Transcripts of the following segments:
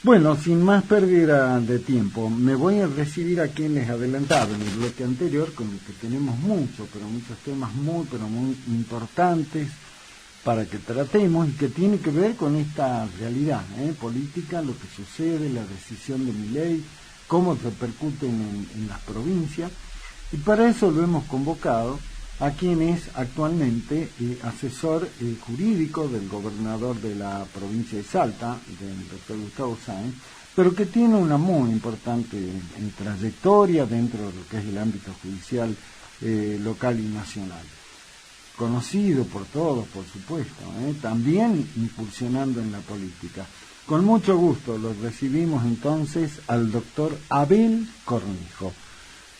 Bueno, sin más pérdida de tiempo, me voy a recibir a quienes adelantaron en el bloque anterior, con el que tenemos muchos temas pero muy importantes para que tratemos y que tiene que ver con esta realidad política, lo que sucede, la decisión de Milei, cómo repercuten en las provincias. Y para eso lo hemos convocado a quien es actualmente asesor jurídico del gobernador de la provincia de Salta, del doctor Gustavo Sáenz, pero que tiene una muy importante trayectoria dentro de lo que es el ámbito judicial local y nacional. Conocido por todos, por supuesto, también incursionando en la política. Con mucho gusto lo recibimos entonces al doctor Abel Cornejo.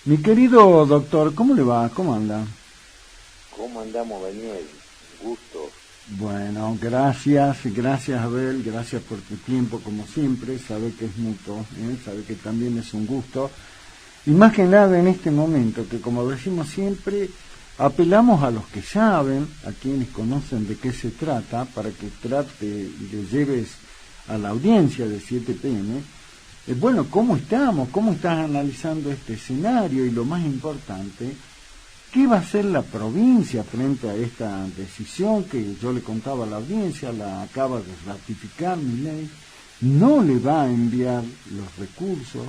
Mi querido doctor, ¿cómo le va? ¿Cómo anda? ¿Cómo andamos, Daniel? Gusto. Bueno, gracias Abel, gracias por tu tiempo como siempre, sabe que es mutuo, sabe que también es un gusto. Y más que nada en este momento, que como decimos siempre, apelamos a los que saben, a quienes conocen de qué se trata, para que trate y le lleves a la audiencia de 7PM, bueno, ¿cómo estamos? ¿Cómo estás analizando este escenario? Y lo más importante, ¿qué va a hacer la provincia frente a esta decisión que yo le contaba a la audiencia, la acaba de ratificar Milei? No le va a enviar los recursos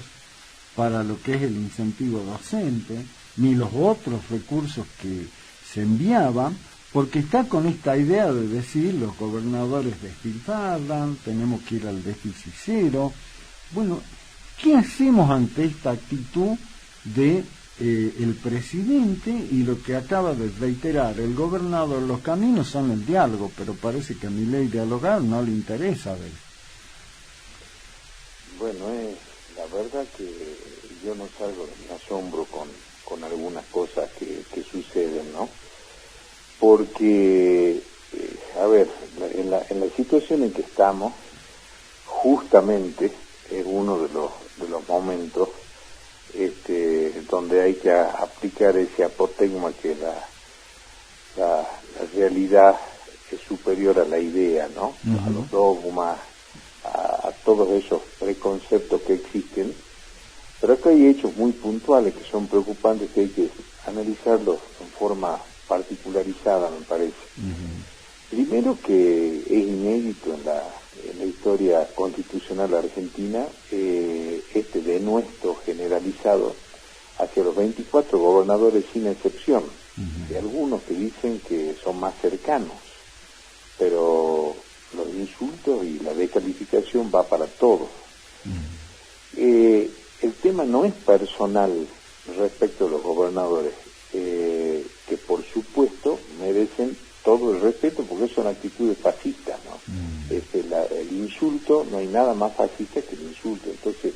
para lo que es el incentivo docente, ni los otros recursos que se enviaban, porque está con esta idea de decir los gobernadores despilfarran, tenemos que ir al déficit cero. Bueno, ¿qué hacemos ante esta actitud de el presidente y lo que acaba de reiterar el gobernador? Los caminos son el diálogo, pero parece que a Milei dialogar no le interesa. ¿Ver? Bueno, la verdad que yo no salgo de mi asombro con algunas cosas que suceden, ¿no? Porque, en la situación en que estamos, justamente es uno de los momentos donde hay que aplicar ese apotegma que la realidad es superior a la idea, ¿no? Uh-huh. A los dogmas, a todos esos preconceptos que existen. Pero acá hay hechos muy puntuales que son preocupantes, que hay que analizarlos en forma particularizada, me parece. Uh-huh. Primero, que es inédito en la historia constitucional argentina este denuesto generalizado hacia los 24 gobernadores sin excepción. Uh-huh. Hay algunos que dicen que son más cercanos, pero los insultos y la descalificación va para todos. Uh-huh. El tema no es personal respecto a los gobernadores, que por supuesto merecen todo el respeto porque son actitudes fascistas, ¿no? El insulto, no hay nada más fascista que el insulto. Entonces,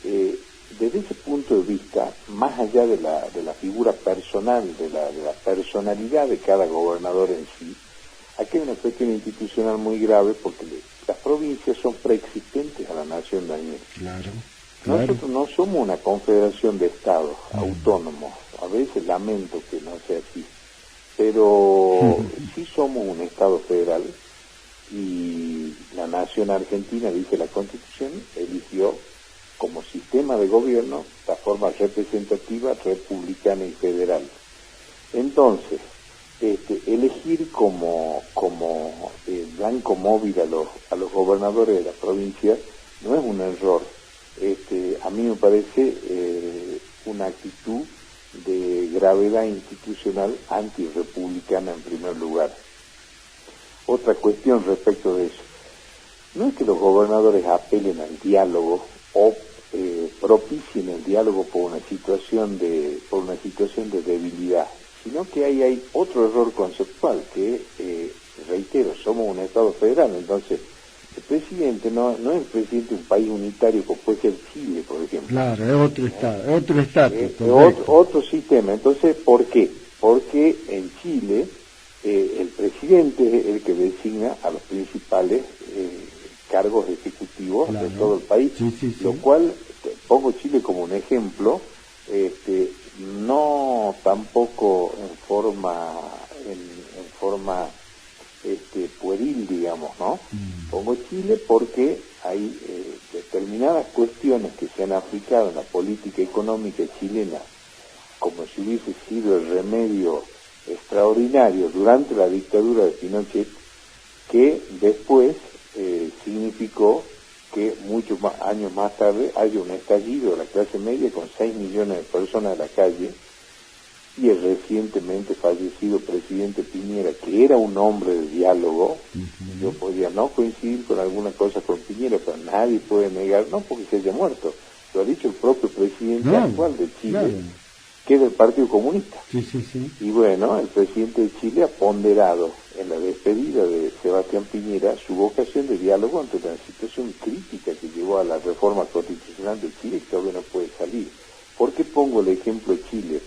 desde ese punto de vista, más allá de la figura personal, de la personalidad de cada gobernador en sí, aquí hay una cuestión institucional muy grave porque las provincias son preexistentes a la nación, Daniel. Claro. Nosotros no somos una confederación de estados autónomos. A veces lamento que no sea así, pero sí somos un estado federal y la nación argentina, dice la Constitución, eligió como sistema de gobierno la forma representativa, republicana y federal. Entonces, elegir como blanco móvil a los gobernadores de la provincia no es un error. A mí me parece una actitud de gravedad institucional antirrepublicana en primer lugar. Otra cuestión respecto de eso, no es que los gobernadores apelen al diálogo o propicien el diálogo por una situación de debilidad, sino que hay otro error conceptual que, reitero, somos un Estado federal, entonces el presidente no es el presidente de un país unitario como puede ser Chile, por ejemplo. Claro, es otro Estado, otro estatus. Otro sistema. Entonces, ¿por qué? Porque en Chile el presidente es el que designa a los principales cargos ejecutivos, claro, de todo el país, sí. Lo cual, pongo Chile como un ejemplo, no tampoco en forma pueril, digamos, ¿no? Pongo Chile porque hay determinadas cuestiones que se han aplicado en la política económica chilena como si hubiese sido el remedio extraordinario durante la dictadura de Pinochet, que después significó que muchos años más tarde haya un estallido de la clase media con 6 millones de personas en la calle, y el recientemente fallecido presidente Piñera, que era un hombre de diálogo. Yo podría no coincidir con algunas cosas con Piñera, pero nadie puede negar, no porque se haya muerto, lo ha dicho el propio presidente actual de Chile, que es del Partido Comunista. Y bueno, el presidente de Chile ha ponderado en la despedida de Sebastián Piñera su vocación de diálogo ante la situación crítica que llevó a la reforma constitucional de Chile, que todavía no puede salir. ¿Por qué pongo el ejemplo de Chile?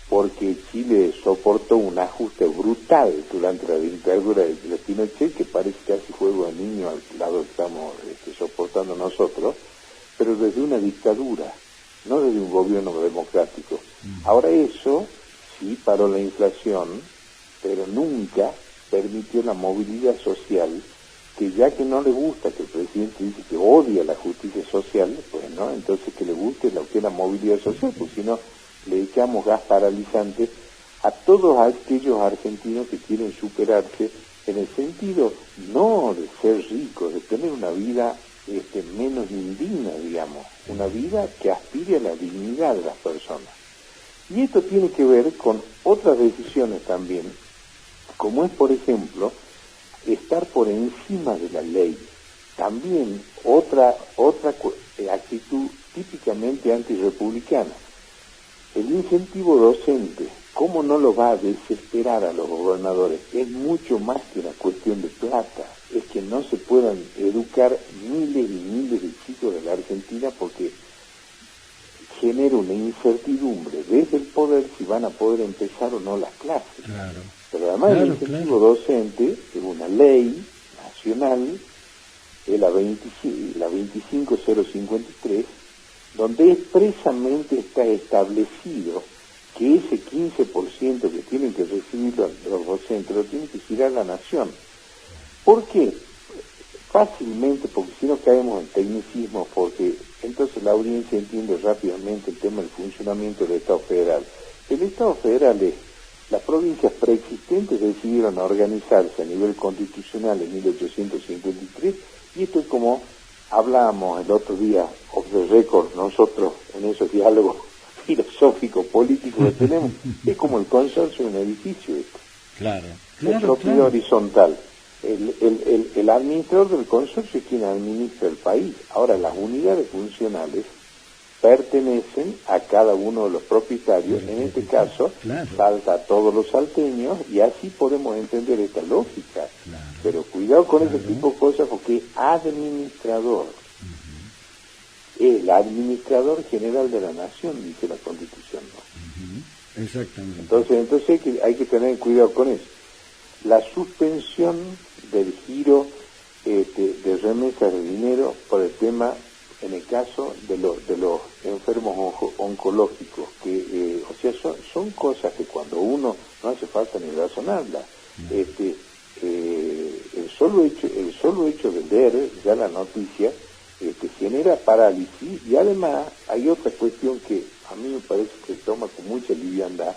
Porque Chile soportó un ajuste brutal durante la dictadura de Pinochet, que parece casi juego de niño al lado que estamos soportando nosotros, pero desde una dictadura, no desde un gobierno democrático. Ahora eso sí paró la inflación, pero nunca permitió la movilidad social, que ya que no le gusta, que el presidente dice que odia la justicia social, pues no, entonces que le guste lo que es la movilidad social, porque si no le echamos gas paralizante a todos aquellos argentinos que quieren superarse en el sentido no de ser ricos, de tener una vida menos indigna, digamos, una vida que aspire a la dignidad de las personas. Y esto tiene que ver con otras decisiones también, como es, por ejemplo, estar por encima de la ley. También otra actitud típicamente antirrepublicana. El incentivo docente, ¿cómo no lo va a desesperar a los gobernadores? Es mucho más que una cuestión de plata, es que no se puedan educar miles y miles de chicos de la Argentina porque genera una incertidumbre desde el poder si van a poder empezar o no las clases. Pero además el incentivo docente es una ley nacional, es la 25053, donde expresamente está establecido que ese 15% que tienen que recibir los docentes lo tiene que girar la nación. ¿Por qué? Fácilmente, porque si no caemos en tecnicismo, porque entonces la audiencia entiende rápidamente el tema del funcionamiento del Estado federal. El Estado federal es, las provincias preexistentes decidieron organizarse a nivel constitucional en 1853, y esto es como hablábamos el otro día, off the record, nosotros en esos diálogos filosóficos, políticos que tenemos, es como el consorcio de un edificio. Es propiedad horizontal. El administrador del consorcio es quien administra el país. Ahora, las unidades funcionales pertenecen a cada uno de los propietarios, en este caso, Salta a todos los salteños, y así podemos entender esta lógica. Pero cuidado con ese tipo de cosas, porque es administrador. El administrador general de la nación, dice la Constitución, ¿no? Exactamente. Entonces hay que tener cuidado con eso. La suspensión del giro de remesas de dinero por el tema, en el caso de los enfermos oncológicos, que son cosas que cuando uno no hace falta ni razonarlas. El solo hecho de leer ya la noticia genera parálisis, y además hay otra cuestión que a mí me parece que se toma con mucha liviandad,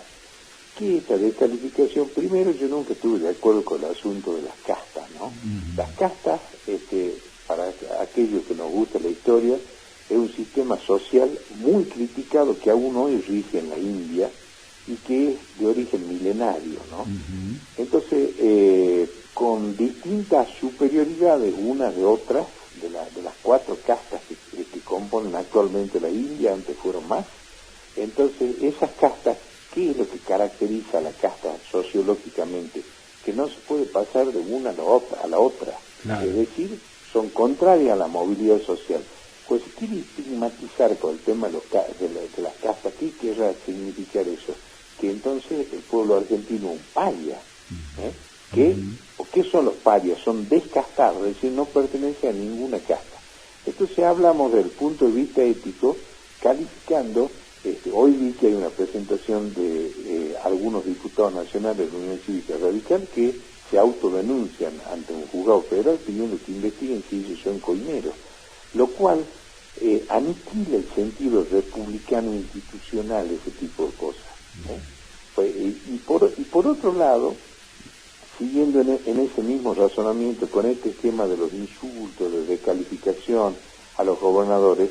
que esta descalificación. Primero, yo nunca estuve de acuerdo con el asunto de las castas, ¿no? Las castas, para aquellos que nos gusta la historia, es un sistema social muy criticado que aún hoy rige en la India y que es de origen milenario, ¿no? Entonces, con distintas superioridades unas de otras, de las 4 castas que componen actualmente la India, antes fueron más. Entonces, esas castas, ¿qué es lo que caracteriza a la casta sociológicamente? Que no se puede pasar de una a la otra. Es decir, son contrarias a la movilidad social. Pues si quiere estigmatizar con el tema de las castas, ¿qué querrá significar eso? Que entonces el pueblo argentino es un paria. ¿Qué son los parias? Son descastados, es decir, no pertenecen a ninguna casta. Entonces hablamos del punto de vista ético, calificando. Hoy vi que hay una presentación de algunos diputados nacionales de la Unión Cívica Radical que se autodenuncian ante un juzgado federal pidiendo que investiguen si ellos son coineros, lo cual aniquila el sentido republicano institucional, ese tipo de cosas, ¿no? Y por otro lado, siguiendo en ese mismo razonamiento, con este esquema de los insultos, de descalificación a los gobernadores,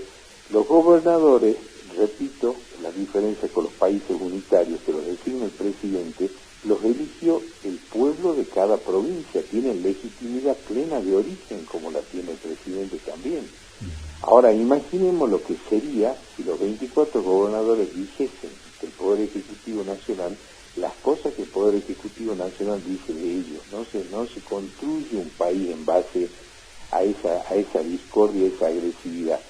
repito, la diferencia con los países unitarios, que los designa el presidente, los eligió el pueblo de cada provincia, tienen legitimidad plena de origen, como la tiene el presidente también. Ahora, imaginemos lo que sería si los 24 gobernadores dijesen del Poder Ejecutivo Nacional las cosas que el Poder Ejecutivo Nacional dice de ellos. No se construye un país en base a esa discordia, a esa agresividad.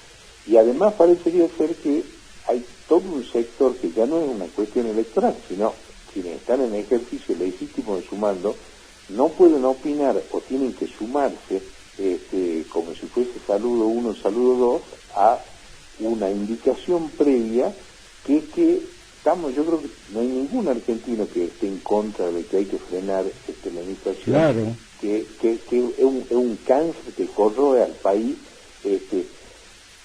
Y además parecería ser que hay todo un sector que ya no es una cuestión electoral, sino quienes están en ejercicio legítimo de su mando no pueden opinar o tienen que sumarse como si fuese saludo 1, saludo 2, a una indicación previa que yo creo que no hay ningún argentino que esté en contra de que hay que frenar la inflación, claro, que es un cáncer que corroe al país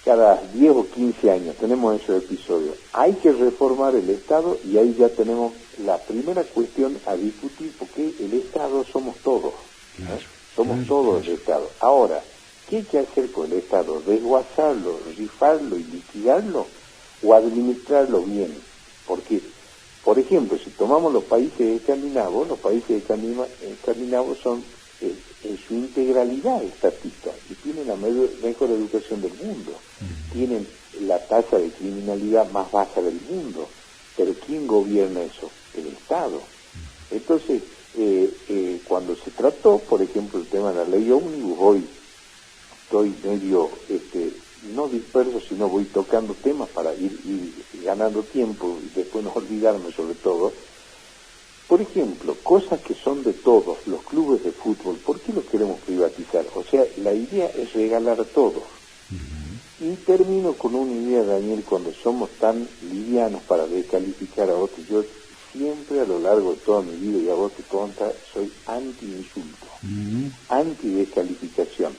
cada 10 o 15 años, tenemos esos episodios. Hay que reformar el Estado y ahí ya tenemos la primera cuestión a discutir, porque el Estado somos todos, ¿no? Somos todos el Estado. Ahora, ¿qué hay que hacer con el Estado? ¿Desguazarlo, rifarlo y liquidarlo o administrarlo bien? Porque, por ejemplo, si tomamos los países escandinavos son en su integralidad estatistas y tienen la mejor educación del mundo, tienen la tasa de criminalidad más baja del mundo, pero ¿quién gobierna eso? El Estado. Entonces, cuando se trató, por ejemplo, el tema de la ley ómnibus, hoy estoy medio, no disperso, sino voy tocando temas para ir ganando tiempo y después no olvidarme sobre todo. Por ejemplo, cosas que son de todos, los clubes de fútbol, ¿por qué los queremos privatizar? O sea, la idea es regalar a todos. Y termino con una idea, Daniel, cuando somos tan livianos para descalificar a otros. Yo siempre a lo largo de toda mi vida, y a vos te consta, soy anti-insulto, anti-descalificación.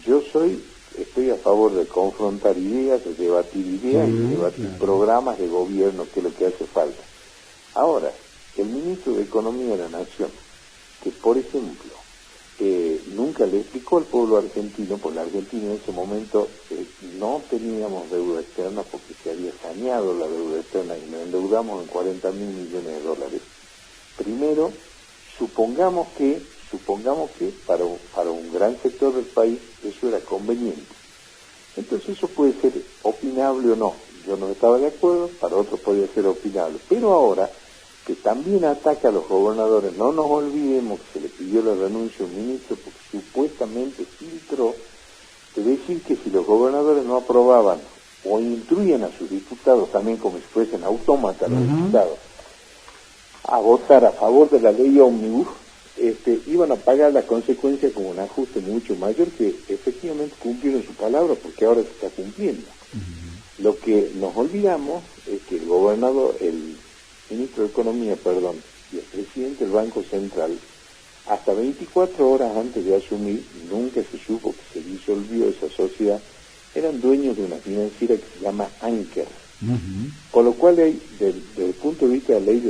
Yo estoy a favor de confrontar ideas, de debatir ideas y de debatir programas de gobierno, que es lo que hace falta. Ahora, el ministro de Economía de la Nación, que por ejemplo, nunca le explicó al pueblo argentino, porque la Argentina en ese momento no teníamos deuda externa porque se había saneado la deuda externa y nos endeudamos en 40.000 millones de dólares. Primero, supongamos que para un gran sector del país eso era conveniente. Entonces eso puede ser opinable o no. Yo no estaba de acuerdo, para otros podía ser opinable. Pero ahora, que también ataca a los gobernadores, no nos olvidemos que se le pidió la renuncia a un ministro porque supuestamente filtró de decir que si los gobernadores no aprobaban o instruían a sus diputados, también como si fuesen autómatas los diputados, a votar a favor de la ley ómnibus, iban a pagar la consecuencia con un ajuste mucho mayor, que efectivamente cumplieron su palabra porque ahora se está cumpliendo. Lo que nos olvidamos es que el ministro de Economía, y el presidente del Banco Central, hasta 24 horas antes de asumir, nunca se supo que se disolvió esa sociedad, eran dueños de una financiera que se llama Anker. Con lo cual, desde el punto de vista de la ley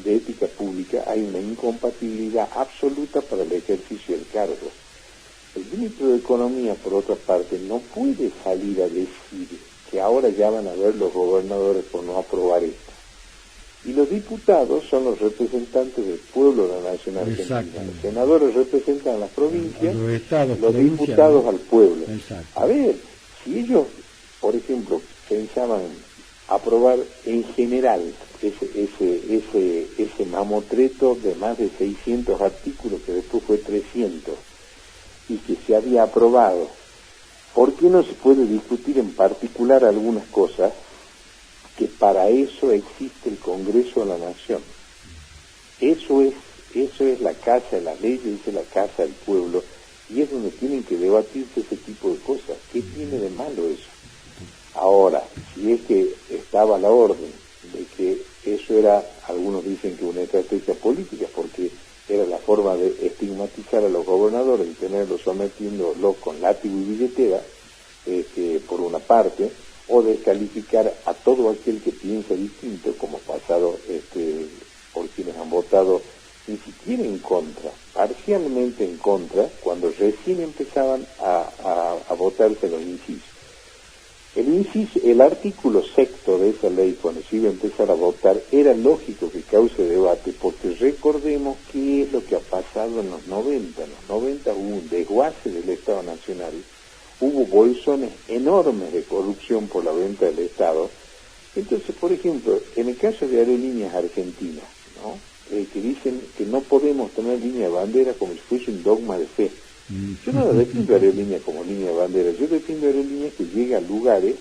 de ética pública, hay una incompatibilidad absoluta para el ejercicio del cargo. El ministro de Economía, por otra parte, no puede salir a decir que ahora ya van a ver los gobernadores por no aprobar esto. Y los diputados son los representantes del pueblo de la nación argentina. Los senadores representan a las provincias, los diputados al pueblo. A ver, si ellos, por ejemplo, pensaban aprobar en general ese mamotreto de más de 600 artículos, que después fue 300, y que se había aprobado, ¿por qué no se puede discutir en particular algunas cosas? Que para eso existe el Congreso de la Nación. Eso es la casa de las leyes, esa es la casa del pueblo, y es donde tienen que debatirse ese tipo de cosas. ¿Qué tiene de malo eso? Ahora, si es que estaba a la orden de que eso era, algunos dicen que una estrategia política, porque era la forma forma de estigmatizar a los gobernadores y tenerlos sometiéndolos con látigo y billetera, por una parte, o descalificar a todo aquel que piensa distinto, como pasado por quienes han votado ni siquiera en contra, parcialmente en contra, cuando recién empezaban a votarse los incisos. El artículo sexto de esa ley, cuando se iba a empezar a votar, era lógico que cause debate, porque recordemos qué es lo que ha pasado en los 90. En los 90 hubo un desguace del Estado Nacional, hubo bolsones enormes de corrupción por la venta del Estado. Entonces, por ejemplo, en el caso de Aerolíneas Argentinas, ¿no? Que dicen que no podemos tener línea de bandera como si fuese un dogma de fe. Yo no defiendo Aerolíneas como línea de bandera, yo defiendo Aerolíneas que llega a lugares.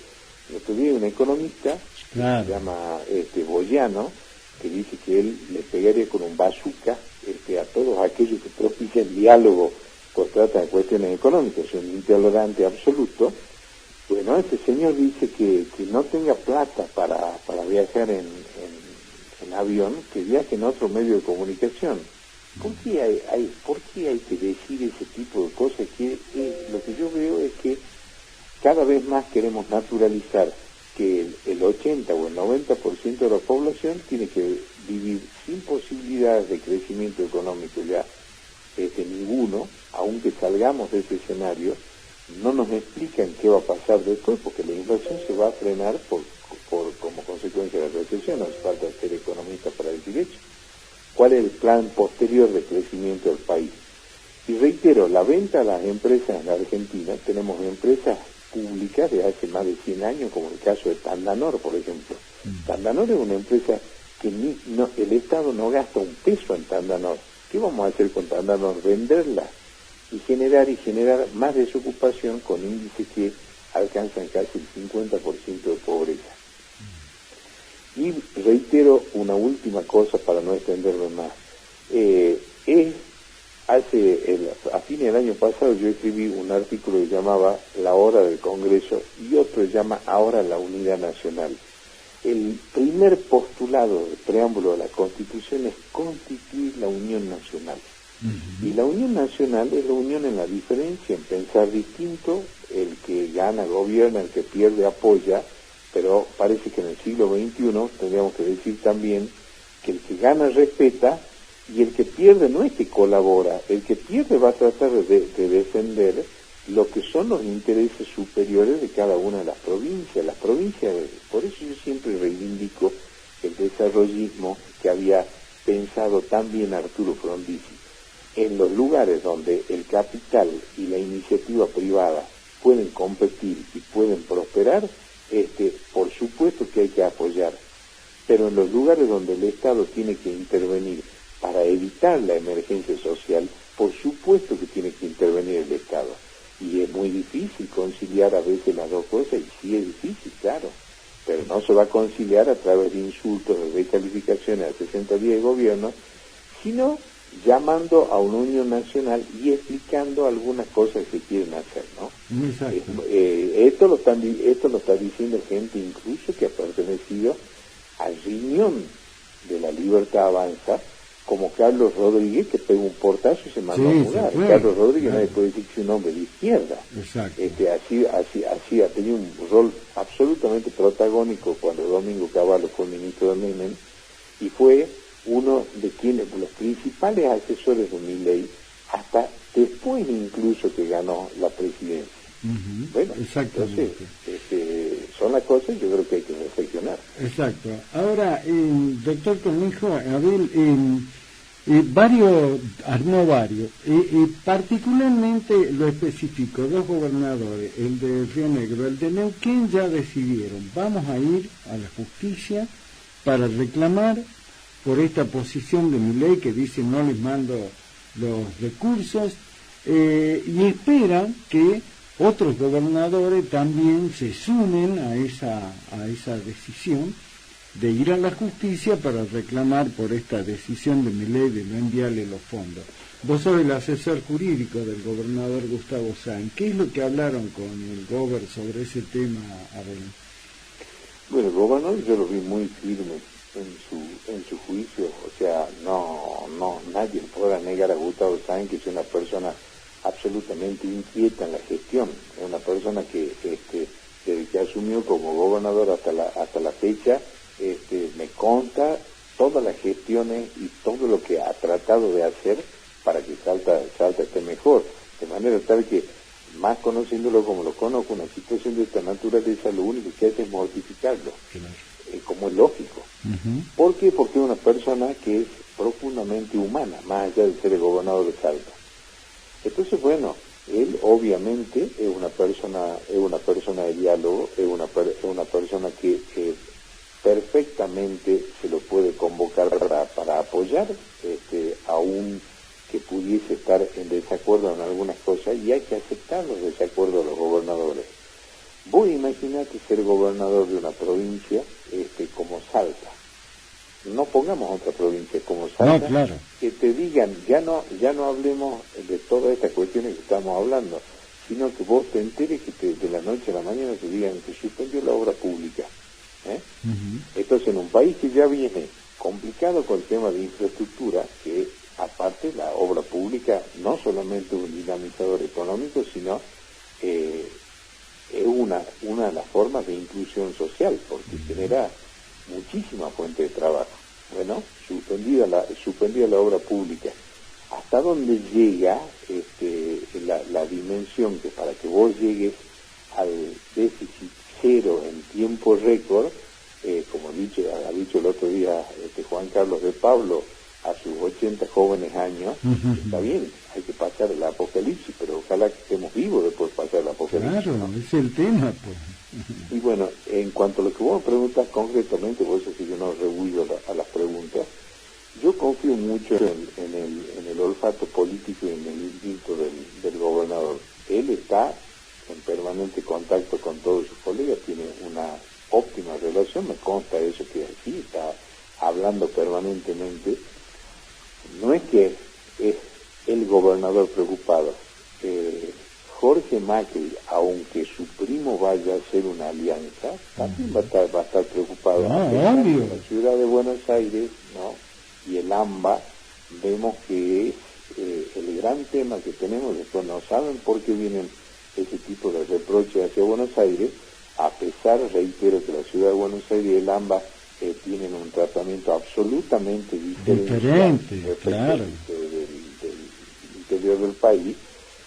El otro día un economista, claro, que se llama Boyano, que dice que él le pegaría con un bazooka a todos aquellos que propician diálogo por trata de cuestiones económicas, es un intolerante absoluto. Bueno, este señor dice que no tenga plata para viajar en avión, que viaje en otro medio de comunicación. ¿Por qué hay que decir ese tipo de cosas? Lo que yo veo es que cada vez más queremos naturalizar que el 80 o el 90% de la población tiene que vivir sin posibilidades de crecimiento económico ya, ninguno, aunque salgamos de ese escenario. No nos explican qué va a pasar después, porque la inflación se va a frenar como consecuencia de la recesión. No hace falta ser economista para decir eso. ¿Cuál es el plan posterior de crecimiento del país? Y reitero, la venta a las empresas en la Argentina, tenemos empresas públicas de hace más de 100 años, como el caso de Tandanor, por ejemplo. Tandanor es una empresa que el Estado no gasta un peso en Tandanor. ¿Qué vamos a hacer con Tandanor? Venderla y generar más desocupación con índices que alcanzan casi el 50% de pobreza. Y reitero una última cosa para no extenderme más. A fines del año pasado yo escribí un artículo que llamaba La Hora del Congreso y otro que llama Ahora la Unidad Nacional. El primer postulado del preámbulo de la Constitución es constituir la Unión Nacional. Y la Unión Nacional es la unión en la diferencia, en pensar distinto. El que gana gobierna, el que pierde apoya, pero parece que en el siglo XXI tendríamos que decir también que el que gana respeta y el que pierde no es que colabora, el que pierde va a tratar de defender lo que son los intereses superiores de cada una de las provincias. Las provincias, por eso yo siempre reivindico el desarrollismo que había pensado también Arturo Frondizi. En los lugares donde el capital y la iniciativa privada pueden competir y pueden prosperar, por supuesto que hay que apoyar, pero en los lugares donde el Estado tiene que intervenir para evitar la emergencia social, por supuesto que tiene que intervenir el Estado. Y es muy difícil conciliar a veces las dos cosas, y sí es difícil, claro, pero no se va a conciliar a través de insultos, de descalificaciones a 60 días de gobierno, sino llamando a una unión nacional y explicando algunas cosas que quieren hacer, ¿no? Esto lo está diciendo gente incluso que ha pertenecido al riñón de la Libertad Avanza, como Carlos Rodríguez, que pegó un portazo y se mandó a mudar. Carlos Rodríguez nadie puede decir que es un hombre de izquierda. Así ha tenido un rol absolutamente protagónico cuando Domingo Cavallo fue ministro de Menem, y fue uno de los principales asesores de Milei, hasta después incluso que ganó la presidencia. Bueno, entonces, son las cosas, yo creo que hay que reflexionar. Exacto. Ahora, doctor Cornejo, Abel, armó varios, particularmente lo específico, dos gobernadores, el de Río Negro, el de Neuquén, ya decidieron, vamos a ir a la justicia para reclamar por esta posición de Milei que dice no les mando los recursos, y esperan que otros gobernadores también se sumen a esa decisión de ir a la justicia para reclamar por esta decisión de Milei de no enviarle los fondos. Vos sos el asesor jurídico del gobernador Gustavo Sáenz. ¿Qué es lo que hablaron con el gober sobre ese tema, Abel? Bueno, el gobernador yo lo vi muy firme en su juicio. O sea, nadie podrá negar a Gustavo Sáenz que es una persona absolutamente inquieta en la gestión. Es una persona que desde que asumió como gobernador hasta la fecha, me consta todas las gestiones y todo lo que ha tratado de hacer para que Salta esté mejor, de manera tal que, más conociéndolo como lo conozco, una situación de esta naturaleza lo único que hace es mortificarlo, como es lógico. ¿Por qué? Porque es una persona que es profundamente humana, más allá de ser el gobernador de Salta. Entonces, bueno, él obviamente es una persona de diálogo, es una persona que perfectamente se lo puede convocar para apoyar, aún que pudiese estar en desacuerdo en algunas cosas, y hay que aceptar los desacuerdos de los gobernadores. Vos imaginate ser gobernador de una provincia como Salta. No pongamos otra provincia como Salta, no, claro, que te digan, ya no hablemos de todas estas cuestiones que estamos hablando, sino que vos te enteres que de la noche a la mañana te digan que suspendió la obra pública. Entonces, en un país que ya viene complicado con el tema de infraestructura, que aparte la obra pública no solamente un dinamizador económico, sino es una de las formas de inclusión social, porque genera muchísima fuente de trabajo. Bueno, suspendida la obra pública, ¿hasta dónde llega la dimensión que para que vos llegues al déficit cero en tiempo récord, como ha dicho el otro día Juan Carlos de Pablo, a sus 80 jóvenes años? Está bien, hay que pasar el apocalipsis, pero ojalá que estemos vivos después de pasar el apocalipsis. Claro, ¿no? es el tema, pues. Y bueno, en cuanto a lo que vos me preguntas concretamente, por eso sí que no rehuyo a las preguntas, yo confío mucho en el olfato político y en el instinto del gobernador. Él está en permanente contacto con todos sus colegas, tiene una óptima relación, me consta eso que aquí está hablando permanentemente. No es que es el gobernador preocupado. Jorge Macri, aunque su primo vaya a hacer una alianza, también va a estar preocupado. Obvio. En la ciudad de Buenos Aires, ¿no? Y el AMBA, vemos que es el gran tema que tenemos. Después no saben por qué vienen ese tipo de reproches hacia Buenos Aires, a pesar, reitero, que la ciudad de Buenos Aires y el AMBA tienen un tratamiento absolutamente diferente claro, del interior del país,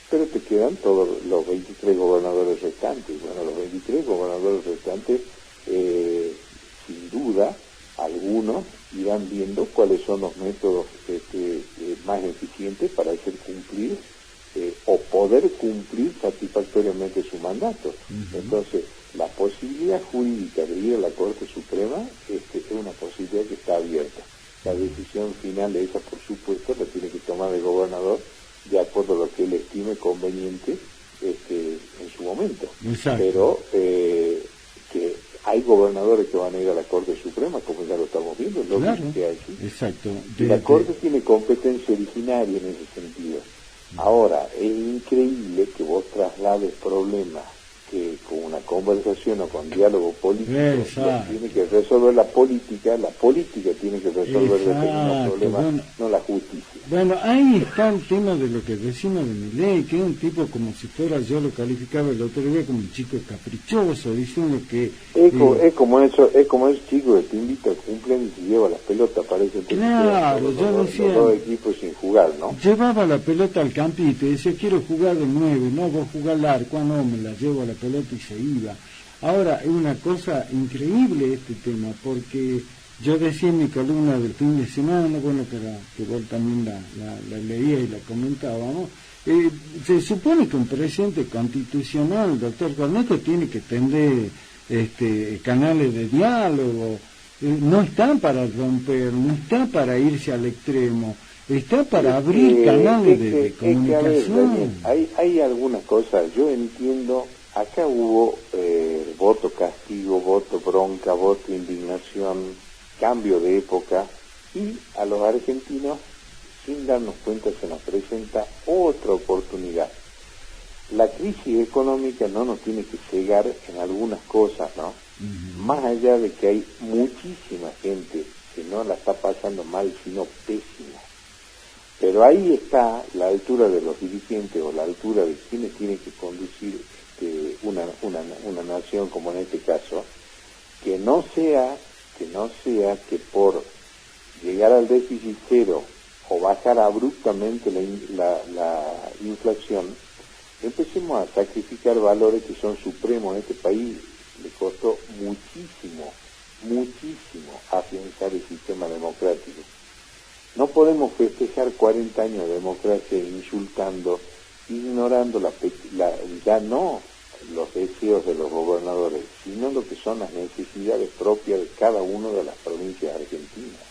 pero te quedan todos los 23 gobernadores restantes. Bueno, los 23 gobernadores restantes, sin duda, algunos irán viendo cuáles son los métodos más eficientes para hacer cumplir o poder cumplir satisfactoriamente su mandato. Entonces, la posibilidad jurídica de ir a la Corte Suprema es una posibilidad que está abierta. La decisión final de esa, por supuesto, la tiene que tomar el gobernador de acuerdo a lo que él estime conveniente en su momento. Exacto. Pero que hay gobernadores que van a ir a la Corte Suprema, como ya lo estamos viendo, es lógico que hay aquí. Exacto. Y la Corte tiene competencia originaria en ese sentido. Ahora, es increíble que vos traslades problemas que con una conversación o con diálogo político tiene que resolver la política tiene que resolver determinados problemas, no la justicia. Bueno, ahí está el tema de lo que decimos de Milei, que es un tipo como si fuera, yo lo calificaba el otro día como un chico caprichoso, diciendo que... Es como esos chicos que te invitan al cumpleaños y lleva las pelotas, parece que claro, yo decía, los dos equipos sin jugar, ¿no? Llevaba la pelota al campito y decía, quiero jugar de 9, no, vos jugás al arco, no, me la llevo a la pelota y se iba. Ahora, es una cosa increíble este tema, porque yo decía en mi columna del fin de semana, bueno, que vos también la leía y la comentábamos, se supone que un presidente constitucional, el doctor Cornejo, tiene que tender canales de diálogo, no está para romper, no está para irse al extremo, está para abrir canales de comunicación. Hay algunas cosas, yo entiendo, acá hubo voto castigo, voto bronca, voto indignación, cambio de época, y a los argentinos, sin darnos cuenta, se nos presenta otra oportunidad. La crisis económica no nos tiene que cegar en algunas cosas, ¿no? Más allá de que hay muchísima gente que no la está pasando mal, sino pésimo. Pero ahí está la altura de los dirigentes o la altura de quienes tienen que conducir una nación, como en este caso, que no sea que por llegar al déficit cero o bajar abruptamente la inflación, empecemos a sacrificar valores que son supremos en este país. Le costó muchísimo afianzar el sistema democrático. No podemos festejar 40 años de democracia insultando, ignorando ya no los deseos de los gobernadores, sino lo que son las necesidades propias de cada una de las provincias argentinas.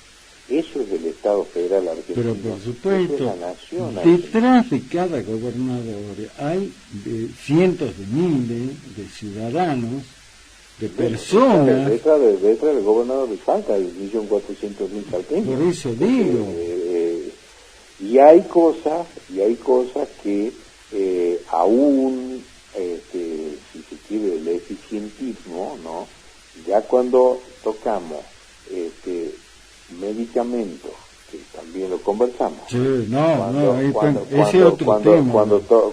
Eso es el Estado Federal Argentino. Pero por supuesto, eso es la nación detrás de cada gobernador hay cientos de miles de ciudadanos, de personas. Detrás del gobernador de Salta hay 1.400.000 salteños. Por eso digo. Y hay cosas que aún, si se quiere, el eficientismo, ¿no? Ya cuando tocamos medicamentos, que también lo conversamos. Sí, ese otro tema.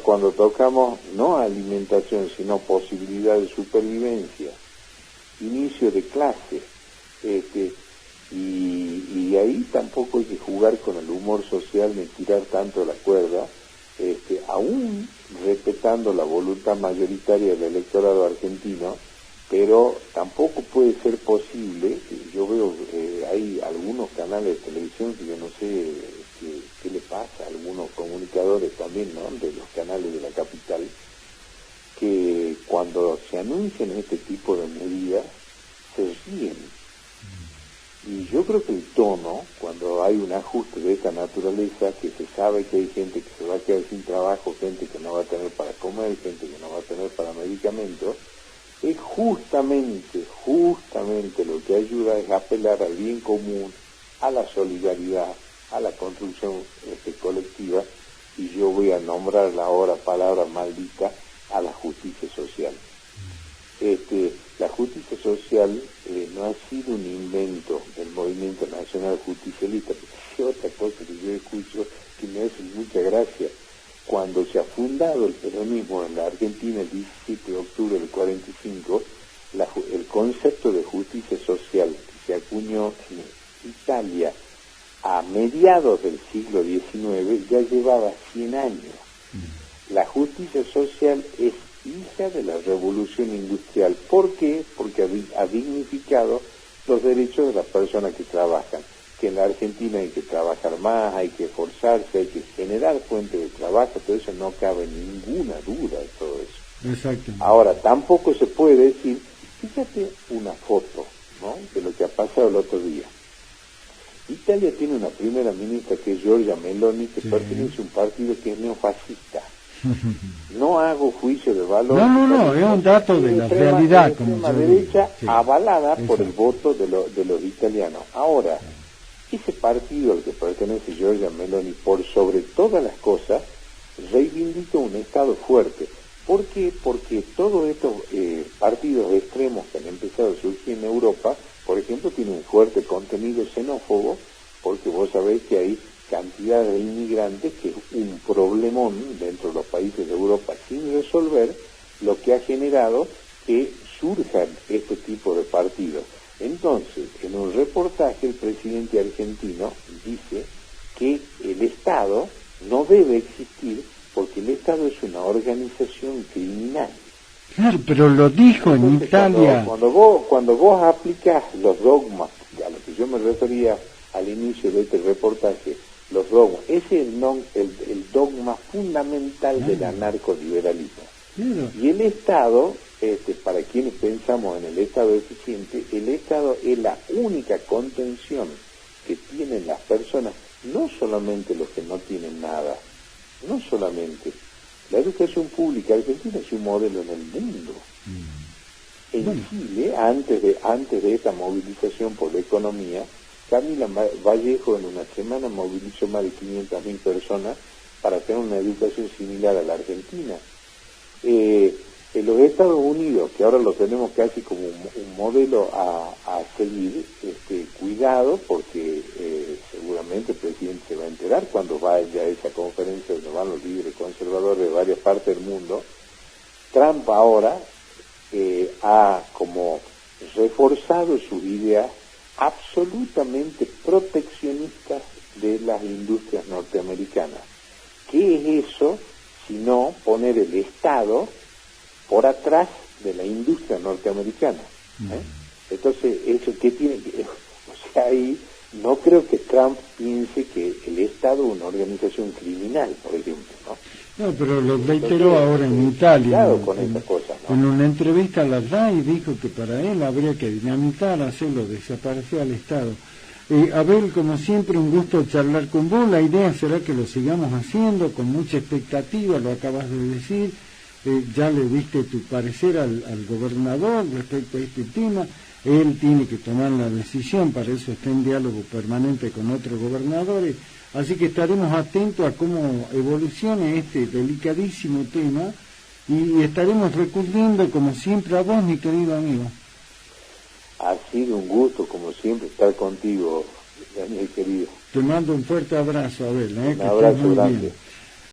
Cuando tocamos no alimentación, sino posibilidad de supervivencia, inicio de clase, y ahí tampoco hay que jugar con el humor social ni tirar tanto la cuerda, aún respetando la voluntad mayoritaria del electorado argentino, pero tampoco puede ser posible. Yo veo hay algunos canales de televisión que yo no sé qué le pasa, algunos comunicadores también, ¿no?, de los canales de la capital, que cuando se anuncian este tipo de medidas se ríen. Y yo creo que el tono, cuando hay un ajuste de esta naturaleza, que se sabe que hay gente que se va a quedar sin trabajo, gente que no va a tener para comer, gente que no va a tener para medicamentos, es justamente lo que ayuda es apelar al bien común, a la solidaridad, a la construcción colectiva, y yo voy a nombrar ahora palabra maldita, a la justicia social. La justicia social no ha sido un invento del movimiento nacional justicialista, porque es otra cosa que yo escucho que me hace mucha gracia. Cuando se ha fundado el peronismo en la Argentina el 17 de octubre del 45, el concepto de justicia social que se acuñó en Italia a mediados del siglo XIX ya llevaba 100 años. La justicia social es hija de la revolución industrial. ¿Por qué? Porque ha dignificado los derechos de las personas que trabajan, que en la Argentina hay que trabajar más, hay que esforzarse, hay que generar fuentes de trabajo, todo eso no cabe ninguna duda de todo eso. Exacto. Ahora, tampoco se puede decir, fíjate una foto, ¿no?, de lo que ha pasado el otro día. Italia tiene una primera ministra que es Giorgia Meloni, que pertenece a un partido que es neofascista. No hago juicio de valor. No, es un dato de la realidad, como extrema derecha, avalada por el voto de los italianos. Ahora, ese partido al que pertenece Giorgia Meloni, por sobre todas las cosas, reivindica un Estado fuerte. ¿Por qué? Porque todos estos partidos extremos que han empezado a surgir en Europa, por ejemplo, tienen un fuerte contenido xenófobo, porque vos sabéis que hay cantidad de inmigrantes, que es un problemón dentro de los países de Europa sin resolver, lo que ha generado que surjan este tipo de partidos. Entonces, en un reportaje, el presidente argentino dice que el Estado no debe existir porque el Estado es una organización criminal. Claro, pero lo dijo en Italia. Cuando vos aplicás los dogmas, a lo que yo me refería al inicio de este reportaje, los dogmas, ese es el dogma fundamental del anarcoliberalismo. Y el Estado, para quienes pensamos en el Estado eficiente, el Estado es la única contención que tienen las personas, no solamente los que no tienen nada, no solamente. La educación pública argentina es un modelo en el mundo. En Chile, antes de esta movilización por la economía, Camila Vallejo en una semana movilizó más de 500.000 personas para tener una educación similar a la Argentina. En los Estados Unidos, que ahora lo tenemos casi como un modelo a seguir, cuidado, porque seguramente el presidente se va a enterar cuando vaya a esa conferencia donde van los líderes conservadores de varias partes del mundo. Trump ahora ha como reforzado sus ideas absolutamente proteccionistas de las industrias norteamericanas. ¿Qué es eso sino poner el Estado por atrás de la industria norteamericana? Entonces, ¿eso qué tiene que...? O sea, ahí no creo que Trump piense que el Estado es una organización criminal, por ejemplo, ¿no? No, pero lo reiteró ahora en Italia, con esa cosa, ¿no? En una entrevista a la RAI dijo que para él habría que dinamitar, hacerlo desaparecer al Estado. Abel, como siempre, un gusto charlar con vos. La idea será que lo sigamos haciendo con mucha expectativa, lo acabas de decir. Ya le diste tu parecer al gobernador respecto a este tema. Él tiene que tomar la decisión, para eso está en diálogo permanente con otros gobernadores. Así que estaremos atentos a cómo evolucione este delicadísimo tema y estaremos recurriendo, como siempre, a vos, mi querido amigo. Ha sido un gusto, como siempre, estar contigo, Daniel, querido. Te mando un fuerte abrazo, Abel. Un abrazo grande. Bien.